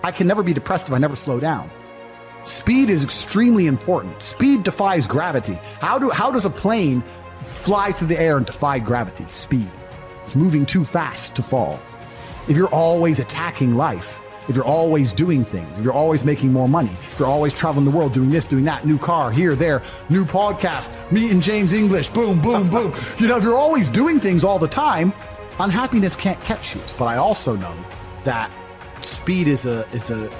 I can never be depressed if I never slow down. Speed is extremely important. Speed defies gravity. How does a plane fly through the air and defy gravity? Speed. It's moving too fast to fall. If you're always attacking life, if you're always doing things, if you're always making more money, if you're always traveling the world, doing this, doing that, new car, here, there, new podcast, meeting James English, boom, boom, boom. If you're always doing things all the time, unhappiness can't catch you. But I also know that speed is a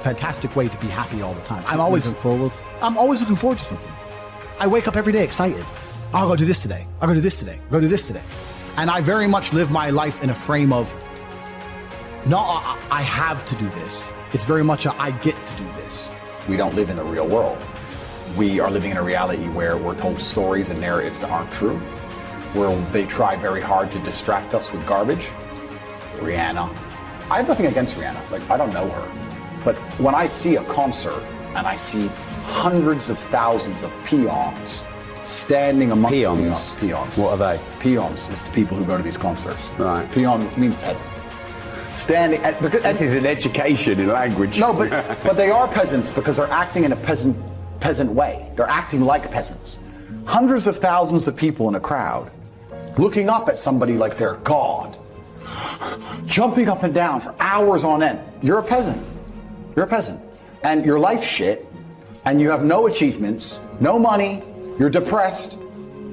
fantastic way to be happy all the time. I'm always looking forward to something. I wake up every day excited. I'll go do this today. I'll go do this today. I'll go do this today. And I very much live my life in a frame of, no, I have to do this. It's very much I get to do this. We don't live in the real world. We are living in a reality where we're told stories and narratives that aren't true, where they try very hard to distract us with garbage. Rihanna. I have nothing against Rihanna. Like, I don't know her. But when I see a concert and I see hundreds of thousands of peons standing amongst peons. What are they? Peons is the people who go to these concerts. Right. Peon means peasant. Standing at, because this is an education in language. No, but they are peasants because they're acting in a peasant way. They're acting like peasants. Hundreds of thousands of people in a crowd looking up at somebody like they're God, jumping up and down for hours on end. You're a peasant. You're a peasant. And your life's shit, and you have no achievements, no money, you're depressed,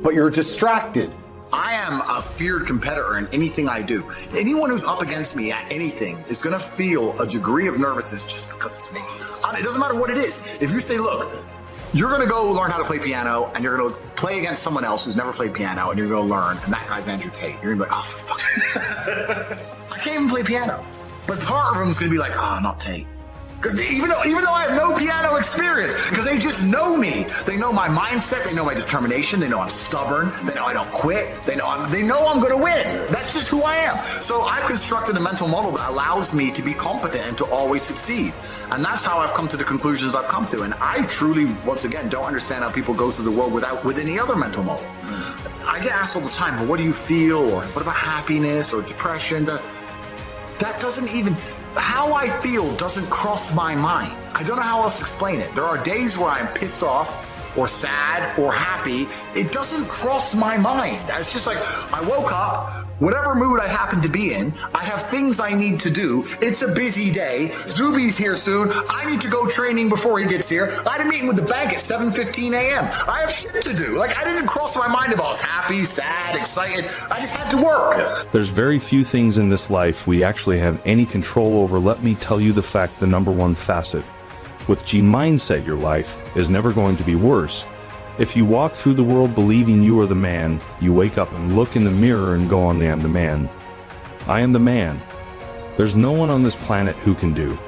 but you're distracted. I am a feared competitor in anything I do. Anyone who's up against me at anything is going to feel a degree of nervousness just because it's me. It doesn't matter what it is. If you say, look, you're going to go learn how to play piano and you're going to play against someone else who's never played piano and you're going to learn, and that guy's Andrew Tate. You're going to be like, oh, for fuck's sake. I can't even play piano. But part of them is going to be like, oh, not Tate. Even though I have no piano experience, because they just know me. They know my mindset. They know my determination. They know I'm stubborn. They know I don't quit. They know I'm going to win. That's just who I am. So I've constructed a mental model that allows me to be competent and to always succeed. And that's how I've come to the conclusions I've come to. And I truly, once again, don't understand how people go through the world with any other mental model. I get asked all the time, well, what do you feel? Or what about happiness or depression? That doesn't even... How I feel doesn't cross my mind. I don't know how else to explain it. There are days where I'm pissed off or sad or happy. It doesn't cross my mind. It's just like I woke up, whatever mood I happen to be in, I have things I need to do. It's a busy day. Zuby's here soon. I need to go training before he gets here. I had a meeting with the bank at 7:15 a.m. I have shit to do. Like, I didn't cross my mind if I was happy, sad, excited. I just had to work. There's very few things in this life we actually have any control over. Let me tell you the fact, the number one facet. With G mindset, your life is never going to be worse. If you walk through the world believing you are the man, you wake up and look in the mirror and go, I am the man. I am the man. There's no one on this planet who can do.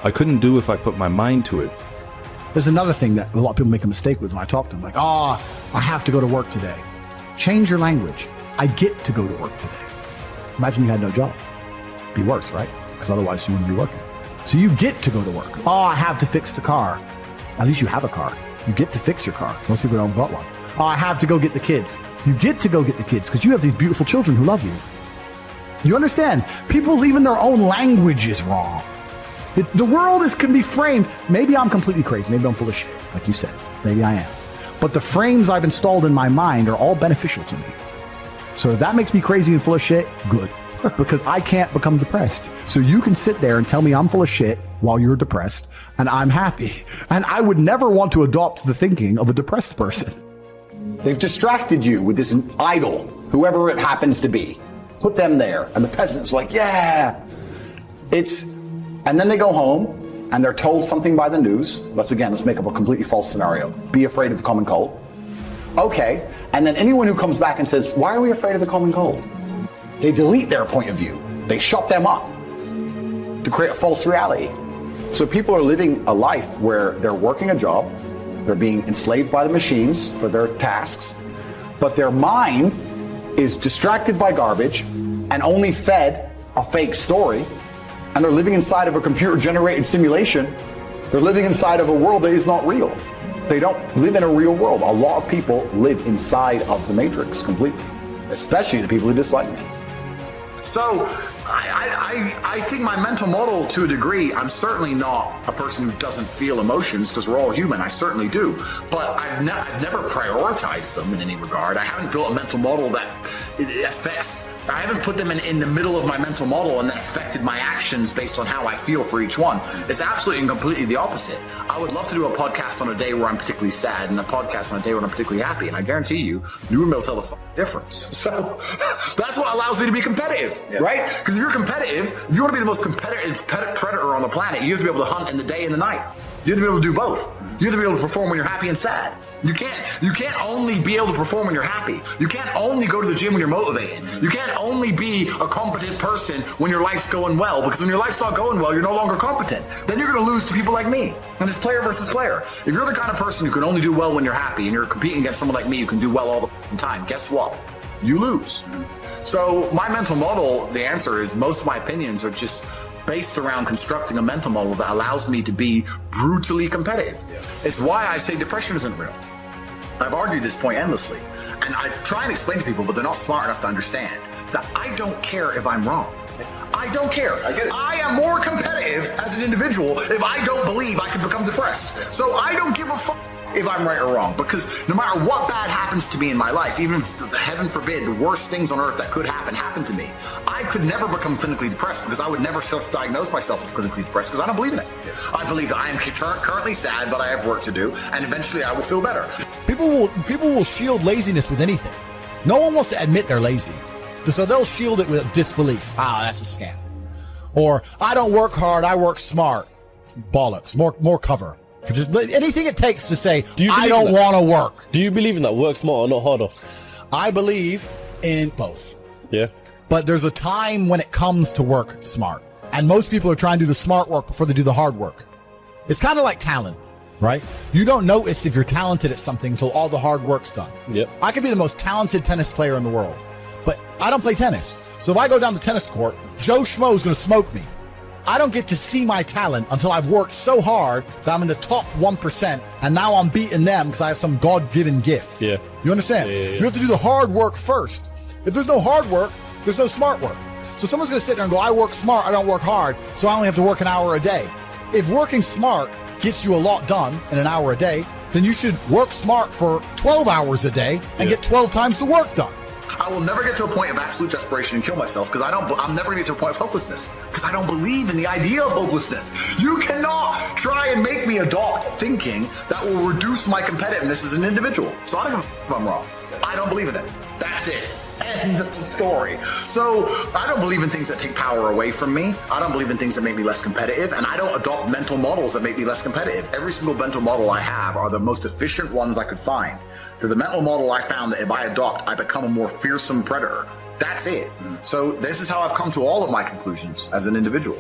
I couldn't do if I put my mind to it. There's another thing that a lot of people make a mistake with when I talk to them. Like, I have to go to work today. Change your language. I get to go to work today. Imagine you had no job. Be worse, right? Because otherwise you wouldn't be working. So you get to go to work. I have to fix the car. At least you have a car. You get to fix your car. Most people don't got one. I have to go get the kids. You get to go get the kids because you have these beautiful children who love you. You understand? People's even their own language is wrong. The world can be framed. Maybe I'm completely crazy. Maybe I'm full of shit, like you said. Maybe I am. But the frames I've installed in my mind are all beneficial to me. So if that makes me crazy and full of shit, good. Because I can't become depressed. So you can sit there and tell me I'm full of shit while you're depressed, and I'm happy. And I would never want to adopt the thinking of a depressed person. They've distracted you with this idol, whoever it happens to be. Put them there, and the peasant's like, yeah. And then they go home, and they're told something by the news. Let's make up a completely false scenario. Be afraid of the common cold. Okay, and then anyone who comes back and says, why are we afraid of the common cold? They delete their point of view. They shut them up to create a false reality. So people are living a life where they're working a job, they're being enslaved by the machines for their tasks, but their mind is distracted by garbage and only fed a fake story, and they're living inside of a computer-generated simulation. They're living inside of a world that is not real. They don't live in a real world. A lot of people live inside of the matrix completely, especially the people who dislike me. So I think my mental model, to a degree, I'm certainly not a person who doesn't feel emotions, because we're all human. I certainly do. But I've never prioritized them in any regard. I haven't built a mental model that affects, I haven't put them in the middle of my mental model and then affected my actions based on how I feel for each one. It's absolutely and completely the opposite. I would love to do a podcast on a day where I'm particularly sad and a podcast on a day when I'm particularly happy. And I guarantee you wouldn't be able to tell the difference. So that's what allows me to be competitive, right? Because if you're competitive, if you want to be the most competitive predator on the planet, you have to be able to hunt in the day and the night. You have to be able to do both. You have to be able to perform when you're happy and sad. You can't only be able to perform when you're happy. You can't only go to the gym when you're motivated. You can't only be a competent person when your life's going well, because when your life's not going well, you're no longer competent. Then you're going to lose to people like me. And it's player versus player. If you're the kind of person who can only do well when you're happy and you're competing against someone like me who can do well all the time, guess what? You lose. So my mental model, the answer is most of my opinions are just based around constructing a mental model that allows me to be brutally competitive. It's why I say depression isn't real. I've argued this point endlessly, and I try and explain to people, but they're not smart enough to understand that I don't care if I'm wrong. I don't care. I get it. I am more competitive as an individual if I don't believe I can become depressed. So I don't give a fuck if I'm right or wrong, because no matter what bad happens to me in my life, even if, heaven forbid, the worst things on earth that could happen to me, I could never become clinically depressed, because I would never self-diagnose myself as clinically depressed, because I don't believe in it. I believe that I am currently sad, but I have work to do, and eventually I will feel better. People will shield laziness with anything. No one wants to admit they're lazy, so they'll shield it with disbelief. That's a scam. Or I don't work hard, I work smart. Bollocks. More cover. For just anything it takes to say, I don't want to work. Do you believe in that? Work smarter, not harder? I believe in both. Yeah. But there's a time when it comes to work smart. And most people are trying to do the smart work before they do the hard work. It's kind of like talent, right? You don't notice if you're talented at something until all the hard work's done. Yep. I could be the most talented tennis player in the world, but I don't play tennis. So if I go down the tennis court, Joe Schmo is going to smoke me. I don't get to see my talent until I've worked so hard that I'm in the top 1%, and now I'm beating them because I have some God-given gift. Yeah. You understand? Yeah. You have to do the hard work first. If there's no hard work, there's no smart work. So someone's going to sit there and go, I work smart, I don't work hard, so I only have to work an hour a day. If working smart gets you a lot done in an hour a day, then you should work smart for 12 hours a day and get 12 times the work done. I will never get to a point of absolute desperation and kill myself, because I'm never going to get to a point of hopelessness, because I don't believe in the idea of hopelessness. You cannot try and make me adopt thinking that will reduce my competitiveness as an individual. So I don't give a f- if I'm wrong. I don't believe in it. That's it. End of story. So I don't believe in things that take power away from me. I don't believe in things that make me less competitive, and I don't adopt mental models that make me less competitive. Every single mental model I have are the most efficient ones I could find. They're the mental model I found that if I adopt, I become a more fearsome predator. That's it. So this is how I've come to all of my conclusions as an individual.